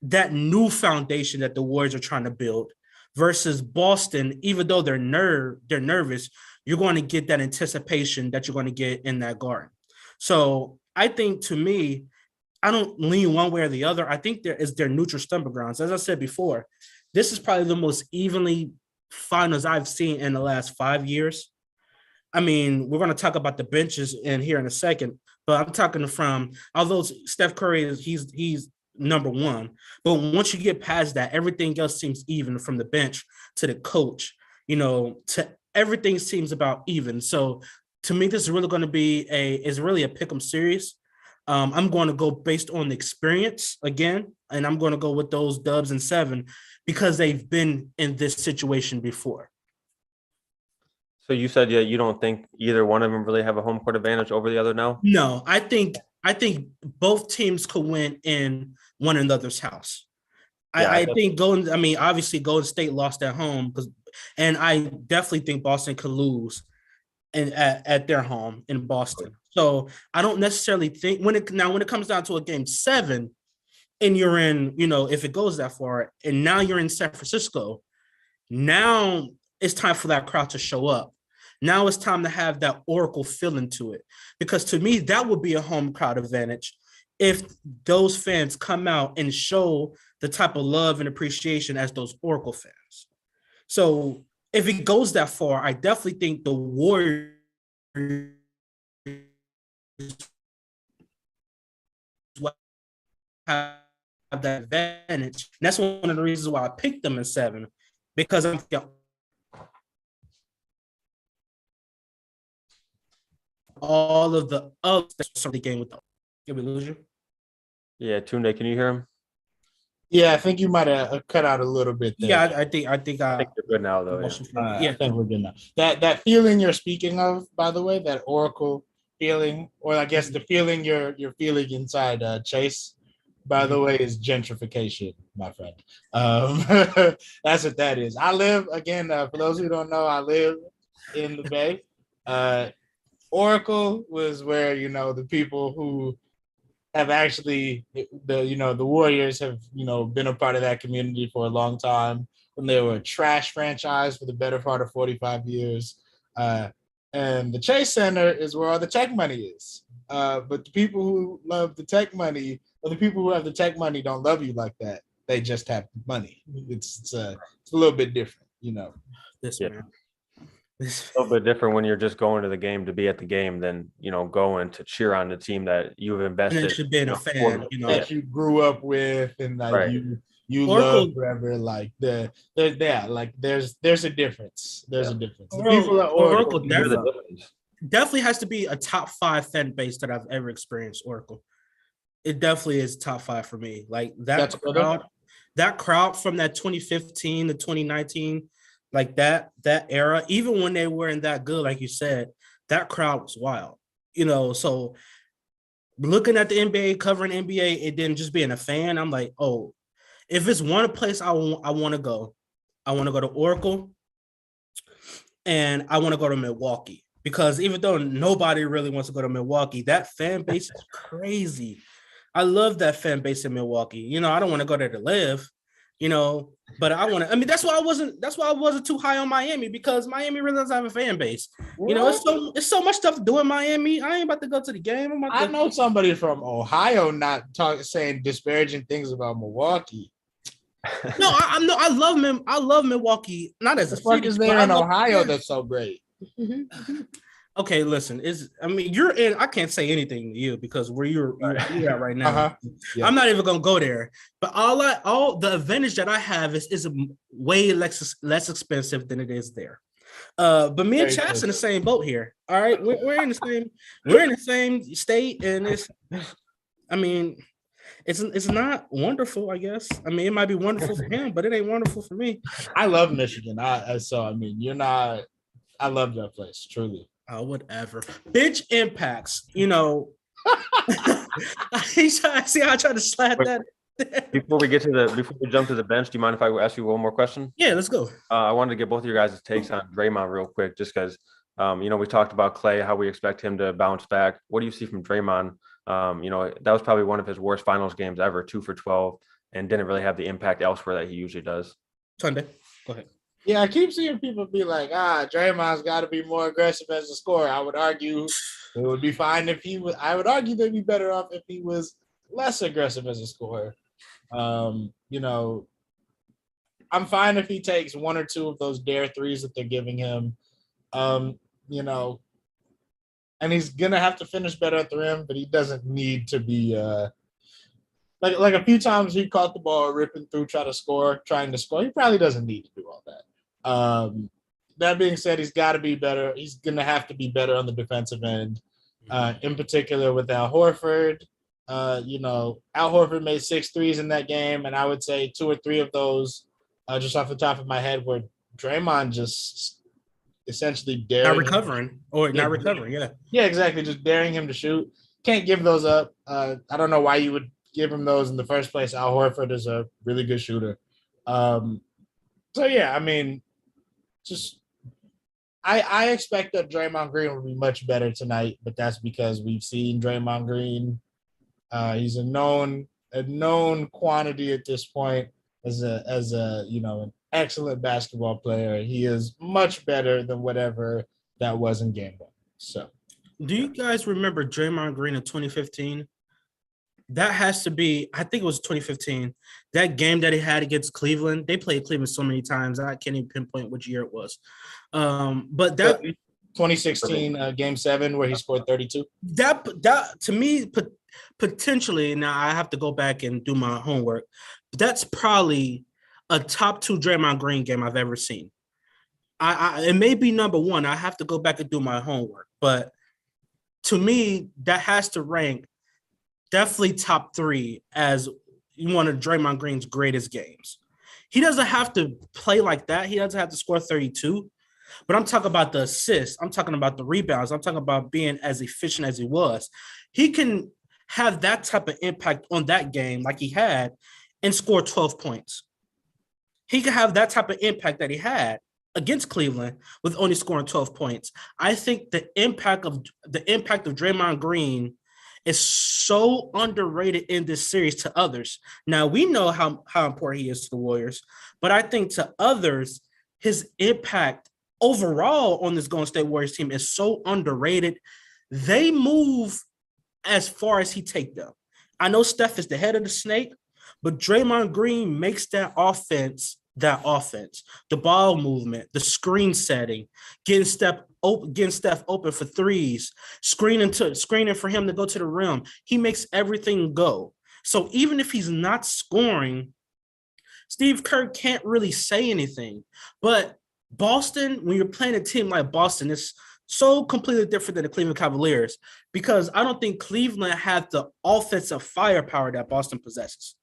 that new foundation that the Warriors are trying to build, versus Boston. Even though they're nervous, you're going to get that anticipation that you're going to get in that Garden. So I think, to me, I don't lean one way or the other. I think there is their neutral stomping grounds. As I said before, this is probably the most evenly finals I've seen in the last 5 years. I mean, we're going to talk about the benches in here in a second, but I'm talking from, although Steph Curry he's number one, but once you get past that, everything else seems even, from the bench to the coach, to everything seems about even. So to me, this is really going to be really a pick'em series. I'm going to go based on the experience again, and I'm going to go with those Dubs in 7 because they've been in this situation before. So you said, you don't think either one of them really have a home court advantage over the other now? No, I think both teams could win in one another's house. Yeah, I think obviously Golden State lost at home, and I definitely think Boston could lose at their home in Boston. So I don't necessarily think when it comes down to a game 7, and you're in, if it goes that far, and now you're in San Francisco, now it's time for that crowd to show up. Now it's time to have that Oracle feeling to it, because to me, that would be a home crowd advantage if those fans come out and show the type of love and appreciation as those Oracle fans. So if it goes that far, I definitely think the Warriors have that advantage. And that's one of the reasons why I picked them in 7, because I'm all of the other of the game with them. Did we lose you? Yeah, Tunde, can you hear him? Yeah, I think you might have cut out a little bit there. Yeah, I think you're good now, though. I think we're good now. That feeling you're speaking of, by the way, that Oracle feeling, or I guess the feeling you're feeling inside Chase, by the way, is gentrification, my friend. That's what that is. I live, again, for those who don't know, I live in the Bay. Oracle was where, the people who have actually, the Warriors have, been a part of that community for a long time, when they were a trash franchise for the better part of 45 years. And the Chase Center is where all the tech money is. But the people who love the tech money, or the people who have the tech money, don't love you like that. They just have money. It's a little bit different, Man. It's a little bit different when you're just going to the game to be at the game than, going to cheer on the team that you've invested. And being a fan, that you grew up with, and like right. you love forever. Like there's a difference. There's a difference. The people at Oracle definitely has to be a top 5 fan base that I've ever experienced. Oracle, it definitely is top 5 for me. Like that crowd from that 2015 to 2019. Like that era, even when they weren't that good, like you said, that crowd was wild. So looking at the NBA, covering NBA, and then just being a fan, I'm like, oh, if it's one place I want to go, I want to go to Oracle, and I want to go to Milwaukee, because even though nobody really wants to go to Milwaukee, that fan base is crazy. I love that fan base in Milwaukee. I don't want to go there to live. But that's why I wasn't too high on Miami, because Miami really doesn't have a fan base. It's so much stuff to do in Miami. I ain't about to go to the game. I know somebody from Ohio not saying disparaging things about Milwaukee. No, I love Milwaukee. Not as the fuck is there in Ohio that's so great. Okay, listen, you're in. I can't say anything to you because where you're at right now. Uh-huh. Yeah. I'm not even gonna go there. But all the advantage that I have is way less expensive than it is there. But me and Very Chad's true. in the same boat here. All right, we're in the same state, and I mean, it's not wonderful. I guess. I mean, it might be wonderful for him, but it ain't wonderful for me. I love Michigan. I mean, you're not. I love that place, truly. Oh, whatever. Bench impacts. See how I try to slap that. Before we jump to the bench, do you mind if I ask you one more question? Yeah, let's go. I wanted to get both of your guys' takes on Draymond real quick, just because, we talked about Klay, how we expect him to bounce back. What do you see from Draymond? That was probably one of his worst finals games ever, 2 for 12, and didn't really have the impact elsewhere that he usually does. Tunde, go ahead. Yeah, I keep seeing people be like, Draymond's got to be more aggressive as a scorer. I would argue it would be fine if he was. I would argue they'd be better off if he was less aggressive as a scorer. I'm fine if he takes one or two of those dare threes that they're giving him. And he's gonna have to finish better at the rim, but he doesn't need to be like a few times he caught the ball ripping through, trying to score. He probably doesn't need to do all that. That being said, he's got to be better. He's gonna have to be better on the defensive end, in particular with Al Horford. Al Horford made 6 threes in that game, and I would say 2 or 3 of those, just off the top of my head, were Draymond just essentially daring. Not recovering. Yeah. Yeah, exactly. Just daring him to shoot. Can't give those up. I don't know why you would give him those in the first place. Al Horford is a really good shooter. So yeah, I mean, just I expect that Draymond Green will be much better tonight, but that's because we've seen Draymond Green. He's a known quantity at this point as an excellent basketball player. He is much better than whatever that was in game 1. So, do you guys remember Draymond Green in 2015? That has to be, I think it was 2015. That game that he had against Cleveland, they played Cleveland so many times, I can't even pinpoint which year it was. But that 2016 game 7 where he scored 32. That to me, potentially, now I have to go back and do my homework. But that's probably a top 2 Draymond Green game I've ever seen. It may be number 1. I have to go back and do my homework, but to me, that has to rank definitely top 3 as one of Draymond Green's greatest games. He doesn't have to play like that. He doesn't have to score 32, but I'm talking about the assists. I'm talking about the rebounds. I'm talking about being as efficient as he was. He can have that type of impact on that game like he had and score 12 points. He could have that type of impact that he had against Cleveland with only scoring 12 points. I think the impact of Draymond Green is so underrated in this series to others. Now, we know how important he is to the Warriors, but I think to others, his impact overall on this Golden State Warriors team is so underrated. They move as far as he take them. I know Steph is the head of the snake, but Draymond Green makes that offense. The ball movement, the screen setting, getting Steph open for threes, screening for him to go to the rim. He makes everything go. So even if he's not scoring, Steve Kerr can't really say anything. But Boston, when you're playing a team like Boston, it's so completely different than the Cleveland Cavaliers, because I don't think Cleveland had the offensive firepower that Boston possesses.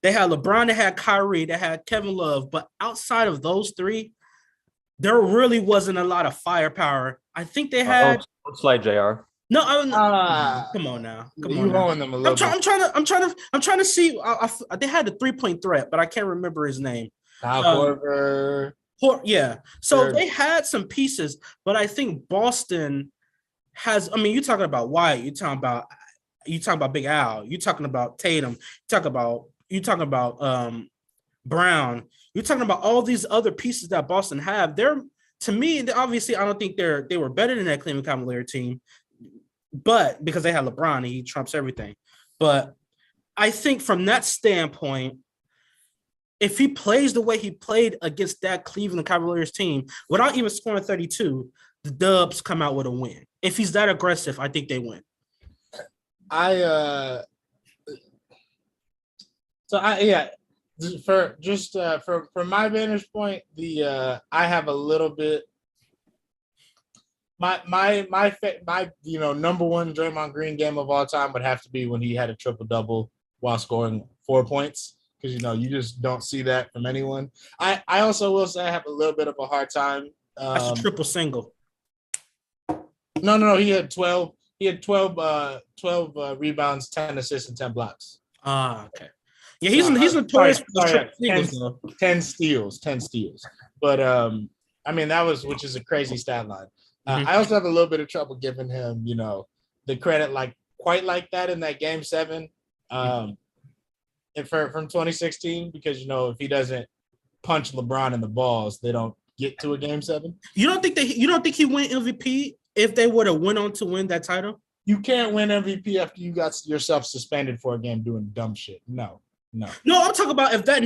They had LeBron, they had Kyrie, they had Kevin Love, but outside of those 3, there really wasn't a lot of firepower. I think they had. Don't slide, JR. No, come on now. Them a little I'm trying to see. They had a 3-point threat, but I can't remember his name. Yeah. So they had some pieces, but I think Boston has. I mean, you're talking about White. You're talking about Big Al. You're talking about Tatum. You're talking about Brown. You're talking about all these other pieces that Boston have. To me, obviously, I don't think they were better than that Cleveland Cavalier team, but because they had LeBron and he trumps everything. But I think from that standpoint, if he plays the way he played against that Cleveland Cavaliers team, without even scoring 32, the Dubs come out with a win. If he's that aggressive, I think they win. From my vantage point, I have a little bit My number one Draymond Green game of all time would have to be when he had a triple double while scoring 4 points, because you just don't see that from anyone. I also will say I have a little bit of a hard time. That's a triple single. No. He had 12. He had 12 rebounds, 10 assists, and 10 blocks. Okay. Yeah, he's notorious for the triple singles, though. 10 steals. But that was, which is a crazy stat line. I also have a little bit of trouble giving him, the credit quite like that in that game 7 from 2016, because if he doesn't punch LeBron in the balls, they don't get to a game 7. You don't think he win MVP if they would have went on to win that title? You can't win MVP after you got yourself suspended for a game doing dumb shit. No. I'm talking about if that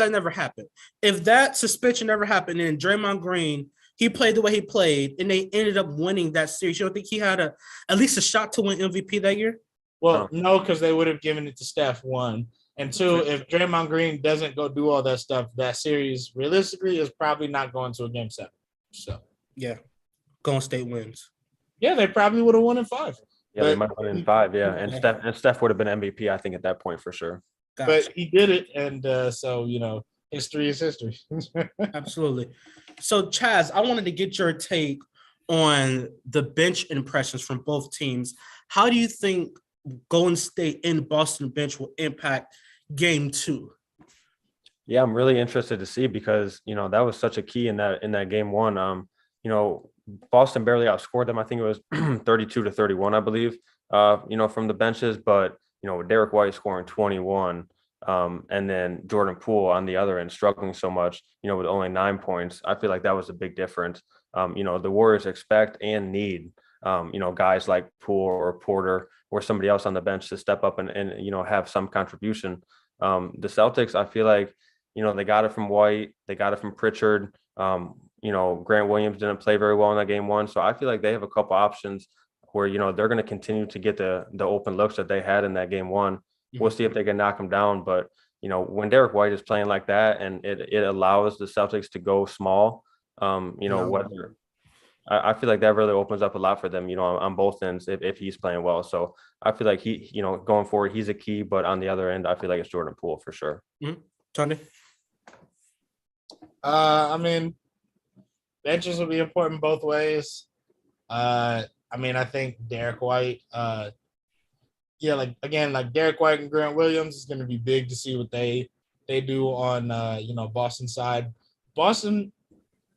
never happened. If that suspension never happened and Draymond Green, he played the way he played and they ended up winning that series, you don't think he had at least a shot to win MVP that year? Well, no, because they would have given it to Steph, 1. And 2, if Draymond Green doesn't go do all that stuff, that series realistically is probably not going to a game 7. So yeah, Golden State wins. Yeah, they probably would have won in 5. Yeah, they might have won in 5. Yeah, and Steph would have been MVP, I think, at that point for sure. Gotcha. But he did it, and so history is history. Absolutely. So, Chaz, I wanted to get your take on the bench impressions from both teams. How do you think Golden State and Boston bench will impact Game 2? Yeah, I'm really interested to see, because that was such a key in that Game 1. Boston barely outscored them. I think it was 32-31, I believe. From the benches, but with Derek White scoring 21, and then Jordan Poole on the other end struggling so much, with only 9 points, I feel like that was a big difference. The Warriors expect and need, guys like Poole or Porter or somebody else on the bench to step up and have some contribution. The Celtics, I feel like, they got it from White, they got it from Pritchard. Grant Williams didn't play very well in that Game 1, so I feel like they have a couple options where they're going to continue to get the open looks that they had in that Game 1. We'll see if they can knock them down, but when Derek White is playing like that, and it allows the Celtics to go small, whether I feel like that really opens up a lot for them, on both ends if he's playing well. So I feel like he, going forward, he's a key, but on the other end, I feel like it's Jordan Poole for sure. Tunde? Benches will be important both ways. I think Derek White, Derek White and Grant Williams is going to be big to see what they do on, Boston's side. Boston,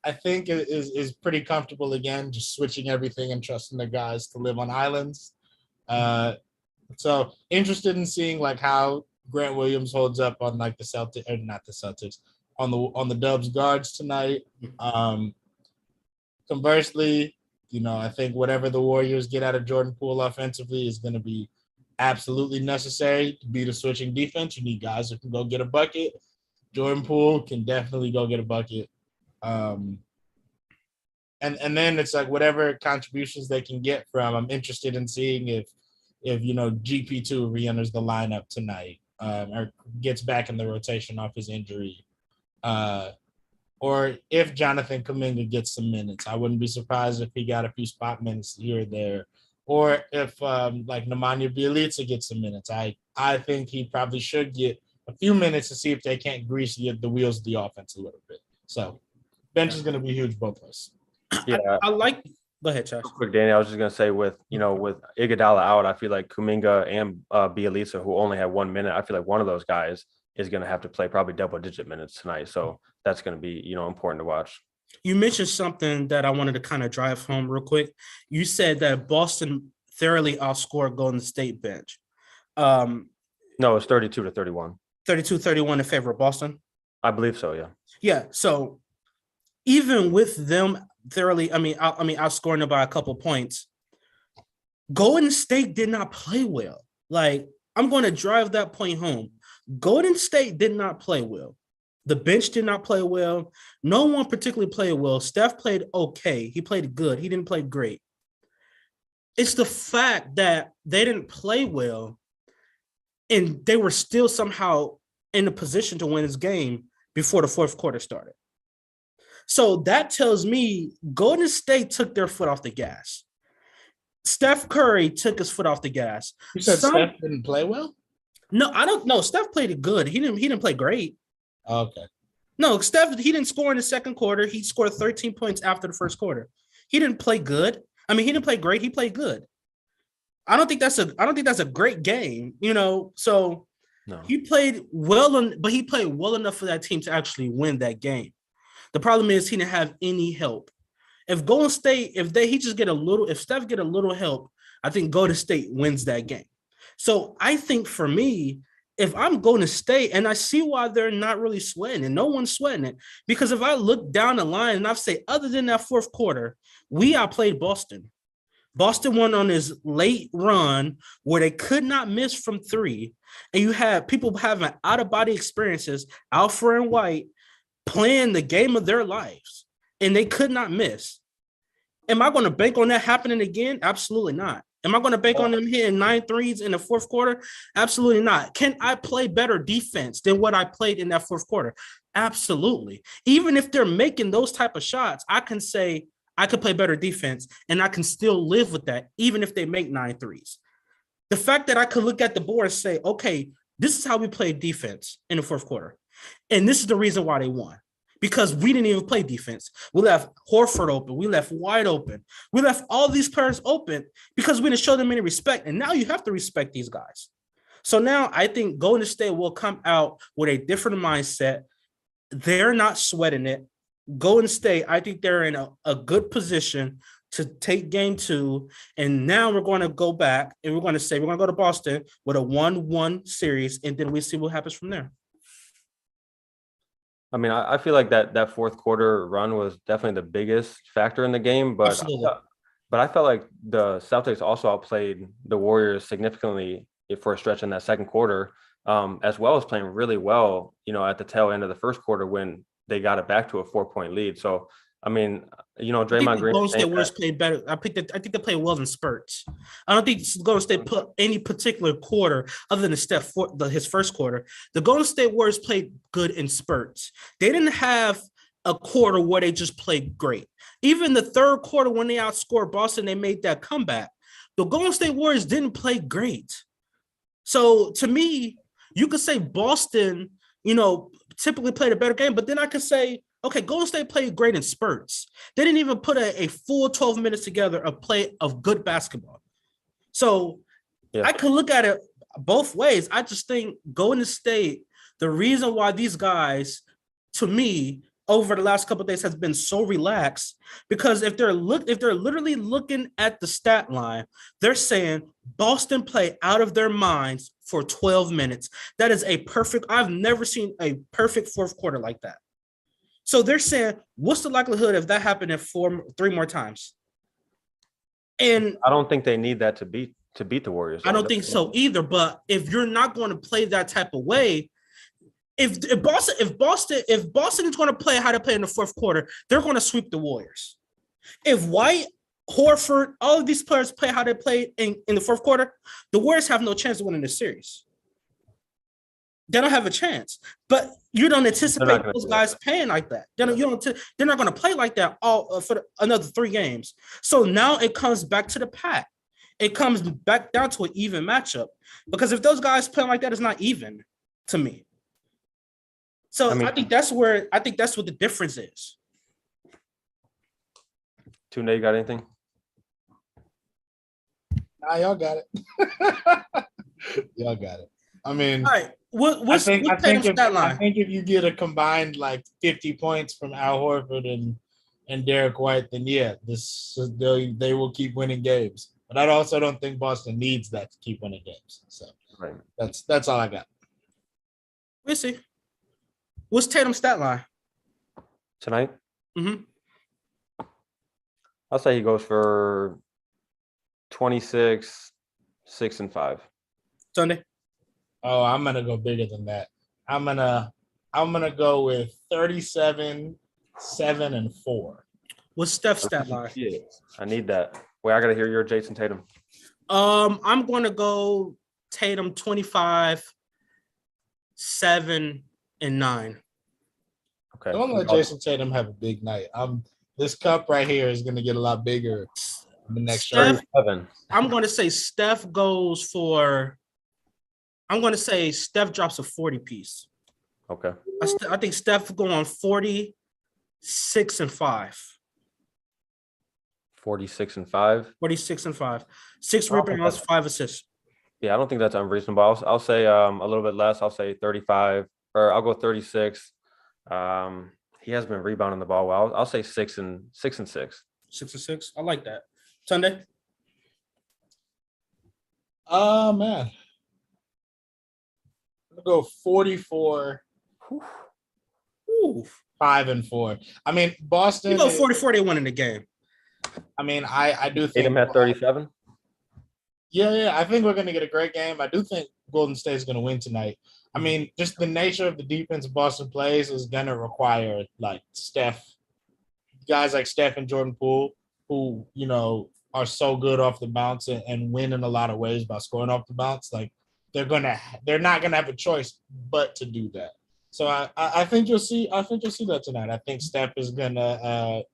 I think, is pretty comfortable again, just switching everything and trusting the guys to live on islands. So interested in seeing how Grant Williams holds up on the Celtics, or not the Celtics, on the Dubs guards tonight. Conversely, I think whatever the Warriors get out of Jordan Poole offensively is going to be absolutely necessary to beat a switching defense. You need guys who can go get a bucket. Jordan Poole can definitely go get a bucket. And then it's whatever contributions they can get from. I'm interested in seeing if GP2 re-enters the lineup tonight, or gets back in the rotation off his injury. Or if Jonathan Kuminga gets some minutes. I wouldn't be surprised if he got a few spot minutes here or there. Or if Nemanja Bjelica gets some minutes. I think he probably should get a few minutes to see if they can't grease the wheels of the offense a little bit. So bench is going to be huge both ways. Yeah, Go ahead, Josh. Quick, Danny. I was just going to say, with Iguodala out, I feel like Kuminga and Bjelica, who only had 1 minute, I feel like one of those guys is going to have to play probably double-digit minutes tonight. So that's going to be, important to watch. You mentioned something that I wanted to kind of drive home real quick. You said that Boston thoroughly outscored Golden State bench. No, it's 32-31. 32-31 in favor of Boston? I believe so, yeah. Yeah, so even with them thoroughly, outscoring them by a couple points, Golden State did not play well. I'm going to drive that point home. Golden State did not play well. The bench did not play well. No one particularly played well. Steph played okay. He played good. He didn't play great. It's the fact that they didn't play well and they were still somehow in a position to win this game before the fourth quarter started. So that tells me Golden State took their foot off the gas. Steph Curry took his foot off the gas. You said Steph didn't play well? No, I don't know. Steph played it good. He didn't play great. Okay. No, Steph, he didn't score in the second quarter. He scored 13 points after the first quarter. He didn't play good. I mean, he didn't play great. He played good. I don't think that's a great game, So No. he played well, but he played well enough for that team to actually win that game. The problem is he didn't have any help. If Golden State, if Steph get a little help, I think Golden State wins that game. So I think for me, if I'm Golden State, and I see why they're not really sweating it, no one's sweating it, because if I look down the line and I say, other than that fourth quarter, we outplayed Boston. Boston won on this late run where they could not miss from three, and you had people having out-of-body experiences, Alfred and White, playing the game of their lives, and they could not miss. Am I going to bank on that happening again? Absolutely not. Am I going to bank on them hitting 9 threes in the fourth quarter? Absolutely not. Can I play better defense than what I played in that fourth quarter? Absolutely. Even if they're making those type of shots, I can say I could play better defense, and I can still live with that, even if they make 9 threes. The fact that I could look at the board and say, okay, this is how we played defense in the fourth quarter, and this is the reason why they won. Because we didn't even play defense. We left Horford open. We left White open. We left all these players open because we didn't show them any respect. And now you have to respect these guys. So now I think Golden State will come out with a different mindset. They're not sweating it. Golden State, I think they're in a good position to take game 2. And now we're going to go back and we're going to go to Boston with a 1-1 series. And then we see what happens from there. I mean, I feel like that fourth quarter run was definitely the biggest factor in the game, but I felt like the Celtics also outplayed the Warriors significantly for a stretch in that second quarter, as well as playing really well, at the tail end of the first quarter when they got it back to a 4-point lead. So, I mean, Draymond Green. Golden State Warriors played better. I think they played well in spurts. I don't think Golden State put any particular quarter other than his first quarter. The Golden State Warriors played good in spurts. They didn't have a quarter where they just played great. Even the third quarter when they outscored Boston, they made that comeback. The Golden State Warriors didn't play great. So to me, you could say Boston, typically played a better game, but then I could say, okay, Golden State played great in spurts. They didn't even put a full 12 minutes together of play of good basketball. So I could look at it both ways. I just think Golden State, the reason why these guys, to me, over the last couple of days has been so relaxed, because if they're literally looking at the stat line, they're saying Boston played out of their minds for 12 minutes. That is I've never seen a perfect fourth quarter like that. So they're saying, what's the likelihood if that happened in 3 more times? And I don't think they need that to beat the Warriors. I don't think so either. But if you're not going to play that type of way, if Boston is going to play how to play in the fourth quarter, they're going to sweep the Warriors. If White, Horford, all of these players play how they played in the fourth quarter, the Warriors have no chance of winning this series. They don't have a chance. But you don't anticipate those guys playing like that. They're not going to play like that for another 3 games. So now it comes back to the pack. It comes back down to an even matchup, because if those guys play like that, it's not even to me. So I think that's what the difference is. Tunde, you got anything? Nah, y'all got it. Y'all got it. I mean, all right. I think if you get a combined like 50 points from Al Horford and Derek White, then they will keep winning games. But I also don't think Boston needs that to keep winning games. So that's all I got. We'll see. What's Tatum's stat line tonight? Mm-hmm. I'll say he goes for 26, 6 and 5. Sunday. Oh, I'm gonna go bigger than that. I'm gonna go with 37, 7 and 4. What's Steph's stat line? I need that. Wait, I gotta hear your Jayson Tatum. I'm gonna go Tatum 25, 7 and 9. Okay. Don't let Jayson Tatum have a big night. This cup right here is going to get a lot bigger in the next show. 37. I'm going to say Steph goes for. I'm going to say Steph drops a 40 piece. Okay. I think Steph going on 46 and 5. 46 and 5. 46 and 5. 6 Oh, rebounds, okay. 5 assists. Yeah, I don't think that's unreasonable. I'll say a little bit less. I'll say 35, or I'll go 36. He has been rebounding the ball well. I'll say 6 and 6. 6 and 6. I like that. Tunde? Man. I'm going to go 44, Ooh. 5 and 4. I mean, Boston. You go 44, they won in the game. I mean, I do think Tatum at 37. Yeah. I think we're going to get a great game. I do think Golden State is going to win tonight. I mean, just the nature of the defense Boston plays is going to require guys like Steph and Jordan Poole, who, are so good off the bounce and win in a lot of ways by scoring off the bounce. Like, they're not going to have a choice but to do that. So I think you'll see that tonight. I think Steph is gonna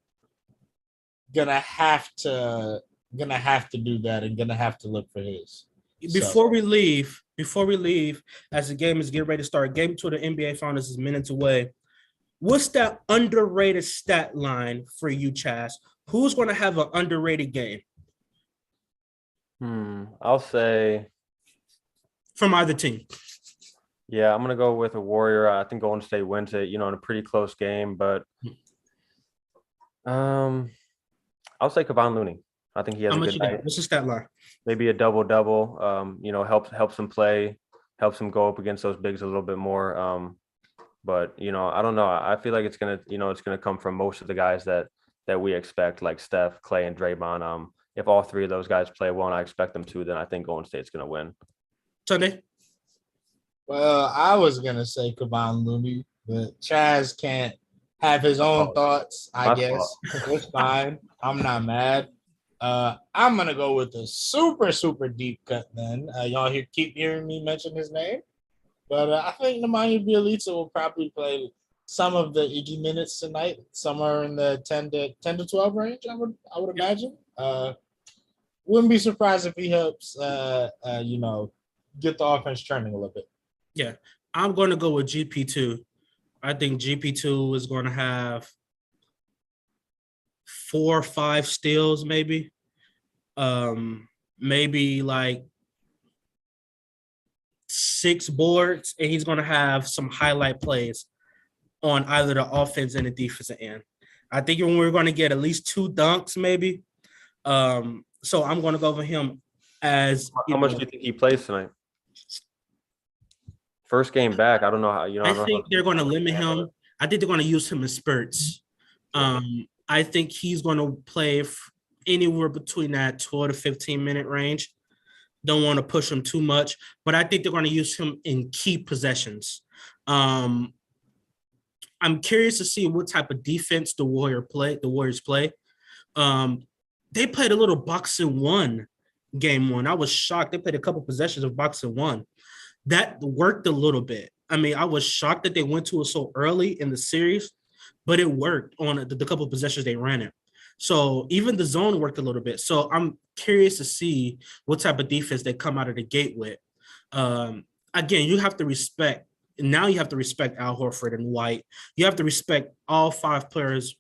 have to do that and gonna have to look for his. Before we leave, as the game is getting ready to start, game 2 of the NBA Finals is minutes away. What's that underrated stat line for you, Chaz? Who's going to have an underrated game? I'll say from either team. Yeah, I'm gonna go with a Warrior. I think Golden State wins it, in a pretty close game, but I'll say Kevon Looney. I think he has a good night. What's the stat line? Maybe a double-double. Helps him play, helps him go up against those bigs a little bit more. But I don't know. I feel like it's gonna come from most of the guys that we expect, like Steph, Klay, and Draymond. If all three of those guys play well, and I expect them to, then I think Golden State's gonna win. Tunde? Well, I was gonna say Kevon Looney, but Chaz can't have his own thoughts. I guess it's fine. I'm not mad. I'm gonna go with a super, super deep cut. Then y'all keep hearing me mention his name, but I think Nemanja Bjelica will probably play some of the Iggy minutes tonight, somewhere in the 10 to 12 range. I would imagine. Wouldn't be surprised if he helps. Get the offense turning a little bit. Yeah, I'm going to go with GP2. I think GP2 is going to have 4 or 5 steals, maybe. Maybe like 6 boards, and he's going to have some highlight plays on either the offense and the defensive end. I think we're going to get at least 2 dunks, maybe. So I'm going to go with him as. How much do you think he plays tonight? First game back, I don't know how. I think they're going to limit him. I think they're going to use him in spurts. I think he's going to play anywhere between that 12 to 15-minute range. Don't want to push him too much, but I think they're going to use him in key possessions. I'm curious to see what type of defense the Warriors play. They played a little box and one game 1. I was shocked. They played a couple possessions of box and one. That worked a little bit. I mean, I was shocked that they went to it so early in the series, but it worked on the couple of possessions they ran it. So even the zone worked a little bit. So I'm curious to see what type of defense they come out of the gate with. Again, you have to respect Al Horford and White. You have to respect all 5 players,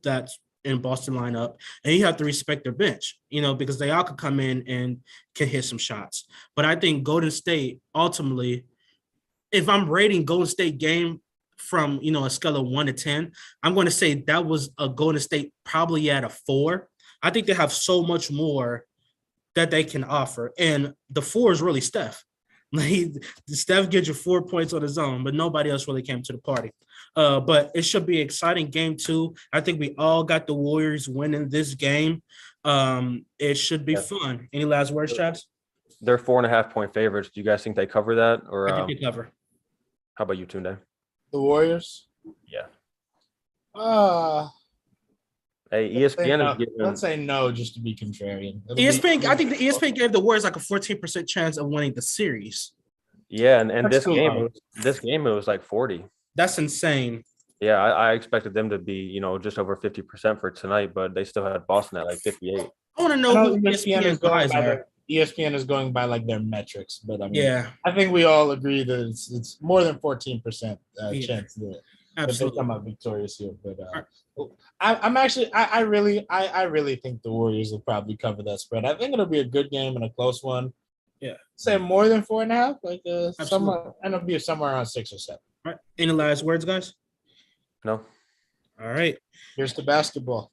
that's in Boston lineup, and you have to respect their bench, because they all could come in and can hit some shots. But I think Golden State, ultimately, if I'm rating Golden State game from, a scale of 1 to 10, I'm going to say that was a Golden State probably at a 4. I think they have so much more that they can offer. And the 4 is really Steph. Steph gives you 4 points on his own, but nobody else really came to the party. But it should be an exciting game 2. I think we all got the Warriors winning this game. It should be fun. Any last words, Travis? They're 4.5-point favorites. Do you guys think they cover that? Or I think they cover. How about you, Tunde? The Warriors? Yeah. Hey, ESPN is giving. Let's say no, just to be contrarian. I think the ESPN gave the Warriors like a 14% chance of winning the series. Yeah, and this game it was like 40. That's insane. Yeah, I expected them to be, just over 50% for tonight, but they still had Boston at like 58. I want to I know know who ESPN is ESPN going guys by are. ESPN is going by like their metrics, but I mean, Yeah, I think we all agree that it's more than 14% yeah, chance that they absolutely. come out victorious here. But All I really think the Warriors will probably cover that spread. I think it'll be a good game and a close one. Yeah. Say more than 4.5, like Absolutely. somewhere, and it'll be somewhere around 6 or 7. All right. Any last words, guys? No. All right. Here's the basketball.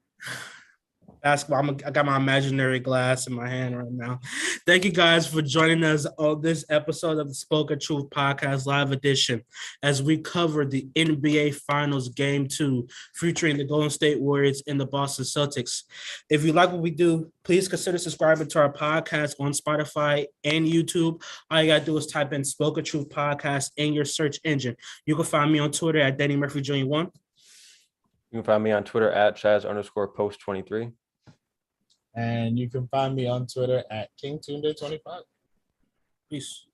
Basketball. I got my imaginary glass in my hand right now. Thank you guys for joining us on this episode of the Spoken Truth Podcast Live Edition as we cover the NBA Finals Game 2 featuring the Golden State Warriors and the Boston Celtics. If you like what we do, please consider subscribing to our podcast on Spotify and YouTube. All you got to do is type in Spoken Truth Podcast in your search engine. You can find me on Twitter at Danny Murphy Jr. 1. You can find me on Twitter at Chaz_post23. And you can find me on Twitter at KingTunde25. Peace.